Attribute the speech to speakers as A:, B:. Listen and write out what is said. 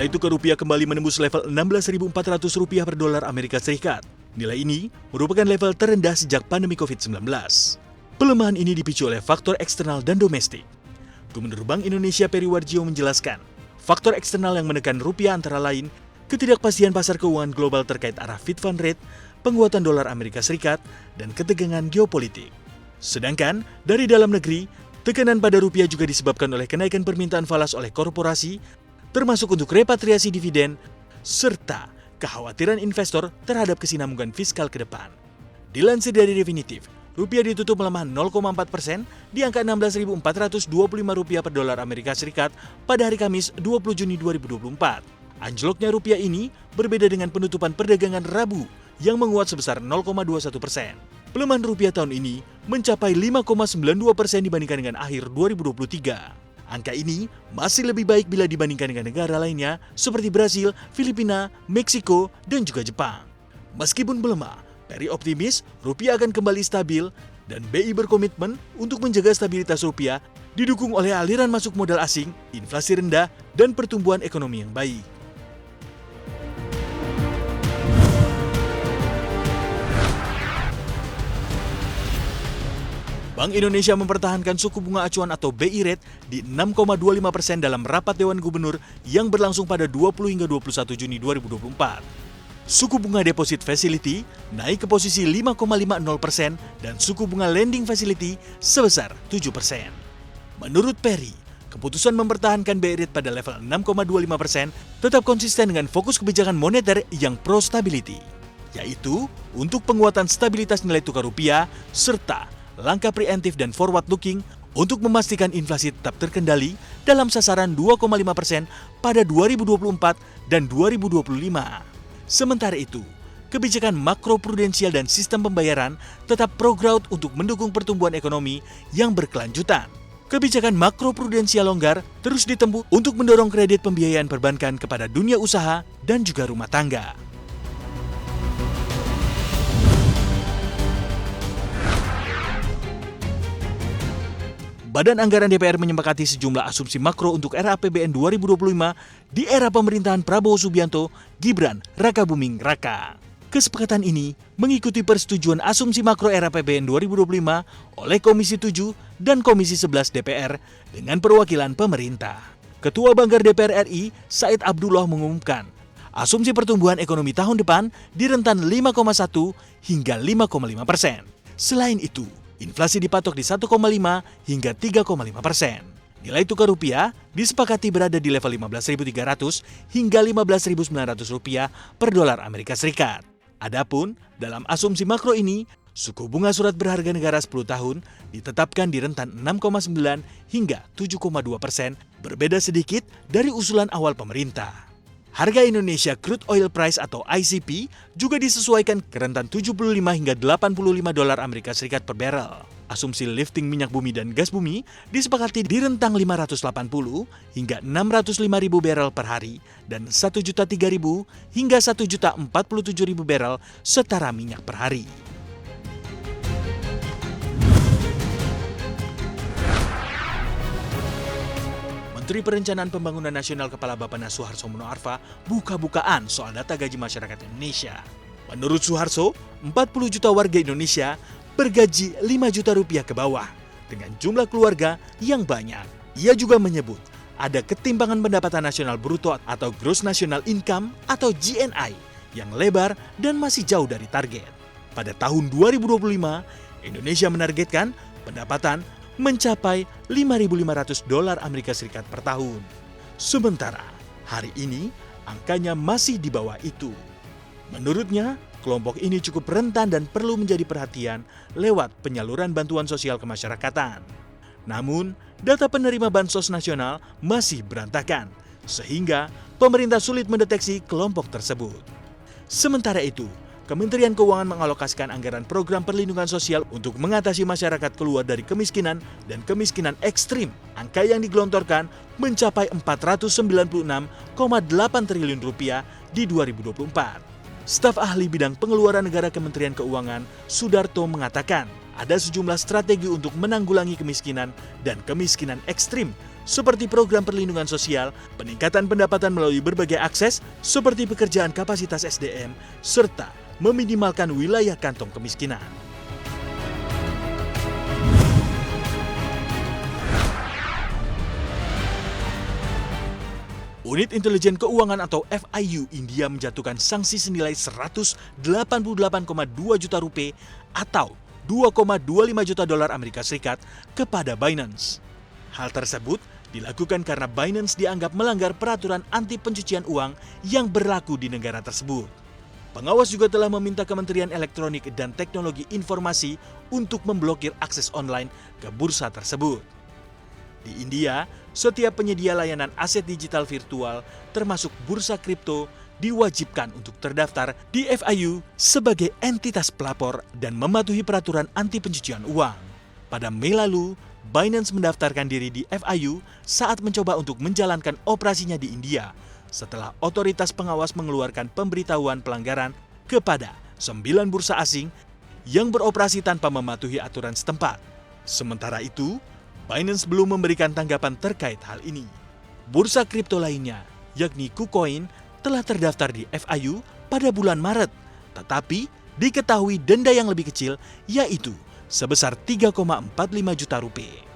A: Nilai tukar rupiah kembali menembus level Rp16.400 per dolar Amerika Serikat. Nilai ini merupakan level terendah sejak pandemi COVID-19. Pelemahan ini dipicu oleh faktor eksternal dan domestik. Gubernur Bank Indonesia Peri Warjio menjelaskan, faktor eksternal yang menekan rupiah antara lain ketidakpastian pasar keuangan global terkait arah Fed Fund Rate, penguatan dolar Amerika Serikat, dan ketegangan geopolitik. Sedangkan dari dalam negeri, tekanan pada rupiah juga disebabkan oleh kenaikan permintaan falas oleh korporasi, termasuk untuk repatriasi dividen, serta kekhawatiran investor terhadap kesinambungan fiskal ke depan. Dilansir dari Definitif, rupiah ditutup melemah 0,4% di angka Rp16.425 per dolar Amerika Serikat pada hari Kamis 20 Juni 2024. Anjloknya rupiah ini berbeda dengan penutupan perdagangan Rabu yang menguat sebesar 0,21%. Pelemahan rupiah tahun ini mencapai 5,92% dibandingkan dengan akhir 2023. Angka ini masih lebih baik bila dibandingkan dengan negara lainnya seperti Brasil, Filipina, Meksiko, dan juga Jepang. Meskipun melemah, Peri optimis rupiah akan kembali stabil dan BI berkomitmen untuk menjaga stabilitas rupiah didukung oleh aliran masuk modal asing, inflasi rendah, dan pertumbuhan ekonomi yang baik. Bank Indonesia mempertahankan suku bunga acuan atau BI Rate di 6,25% dalam rapat Dewan Gubernur yang berlangsung pada 20 hingga 21 Juni 2024. Suku bunga Deposit Facility naik ke posisi 5,50% dan suku bunga Lending Facility sebesar 7%. Menurut Peri, keputusan mempertahankan BI Rate pada level 6,25% tetap konsisten dengan fokus kebijakan moneter yang pro-stability, yaitu untuk penguatan stabilitas nilai tukar rupiah serta langkah preemptif dan forward-looking untuk memastikan inflasi tetap terkendali dalam sasaran 2,5% pada 2024 dan 2025. Sementara itu, kebijakan makroprudensial dan sistem pembayaran tetap pro-growth untuk mendukung pertumbuhan ekonomi yang berkelanjutan. Kebijakan makroprudensial longgar terus ditempuh untuk mendorong kredit pembiayaan perbankan kepada dunia usaha dan juga rumah tangga. Badan Anggaran DPR menyepakati sejumlah asumsi makro untuk RAPBN 2025 di era pemerintahan Prabowo Subianto, Gibran, Rakabuming Raka. Kesepakatan ini mengikuti persetujuan asumsi makro RAPBN 2025 oleh Komisi 7 dan Komisi 11 DPR dengan perwakilan pemerintah. Ketua Banggar DPR RI, Said Abdullah mengumumkan, asumsi pertumbuhan ekonomi tahun depan di rentan 5,1 hingga 5,5%. Selain itu, inflasi dipatok di 1,5 hingga 3,5%. Nilai tukar rupiah disepakati berada di level 15.300 hingga 15.900 rupiah per dolar Amerika Serikat. Adapun dalam asumsi makro ini, suku bunga surat berharga negara 10 tahun ditetapkan di rentan 6,9 hingga 7,2%, berbeda sedikit dari usulan awal pemerintah. Harga Indonesia Crude Oil Price atau ICP juga disesuaikan ke rentan 75 hingga 85 dolar Amerika Serikat per barrel. Asumsi lifting minyak bumi dan gas bumi disepakati di rentang 580 hingga 605.000 barrel per hari dan 1.003.000 hingga 1.047.000 barrel setara minyak per hari. Menteri Perencanaan Pembangunan Nasional Kepala Bappenas Suharso Mono Arfa buka-bukaan soal data gaji masyarakat Indonesia. Menurut Suharso, 40 juta warga Indonesia bergaji 5 juta rupiah ke bawah dengan jumlah keluarga yang banyak. Ia juga menyebut ada ketimpangan pendapatan nasional bruto atau Gross National Income atau GNI yang lebar dan masih jauh dari target. Pada tahun 2025, Indonesia menargetkan pendapatan mencapai 5.500 dolar Amerika Serikat per tahun. Sementara hari ini angkanya masih di bawah itu. Menurutnya, kelompok ini cukup rentan dan perlu menjadi perhatian lewat penyaluran bantuan sosial kemasyarakatan. Namun, data penerima bansos nasional masih berantakan, sehingga pemerintah sulit mendeteksi kelompok tersebut. Sementara itu, Kementerian Keuangan mengalokasikan anggaran program perlindungan sosial untuk mengatasi masyarakat keluar dari kemiskinan dan kemiskinan ekstrim. Angka yang digelontorkan mencapai 496,8 triliun rupiah di 2024. Staf ahli bidang pengeluaran negara Kementerian Keuangan, Sudarto, mengatakan ada sejumlah strategi untuk menanggulangi kemiskinan dan kemiskinan ekstrim seperti program perlindungan sosial, peningkatan pendapatan melalui berbagai akses seperti pekerjaan kapasitas SDM, serta meminimalkan wilayah kantong kemiskinan. Unit Intelijen Keuangan atau FIU India menjatuhkan sanksi senilai 188,2 juta rupiah atau 2,25 juta dolar Amerika Serikat kepada Binance. Hal tersebut dilakukan karena Binance dianggap melanggar peraturan anti pencucian uang yang berlaku di negara tersebut. Pengawas juga telah meminta Kementerian Elektronik dan Teknologi Informasi untuk memblokir akses online ke bursa tersebut. Di India, setiap penyedia layanan aset digital virtual termasuk bursa kripto diwajibkan untuk terdaftar di FIU sebagai entitas pelapor dan mematuhi peraturan anti pencucian uang. Pada Mei lalu, Binance mendaftarkan diri di FIU saat mencoba untuk menjalankan operasinya di India setelah otoritas pengawas mengeluarkan pemberitahuan pelanggaran kepada 9 bursa asing yang beroperasi tanpa mematuhi aturan setempat. Sementara itu, Binance belum memberikan tanggapan terkait hal ini. Bursa kripto lainnya, yakni KuCoin, telah terdaftar di FIU pada bulan Maret, tetapi diketahui denda yang lebih kecil, yaitu sebesar 3,45 juta rupiah.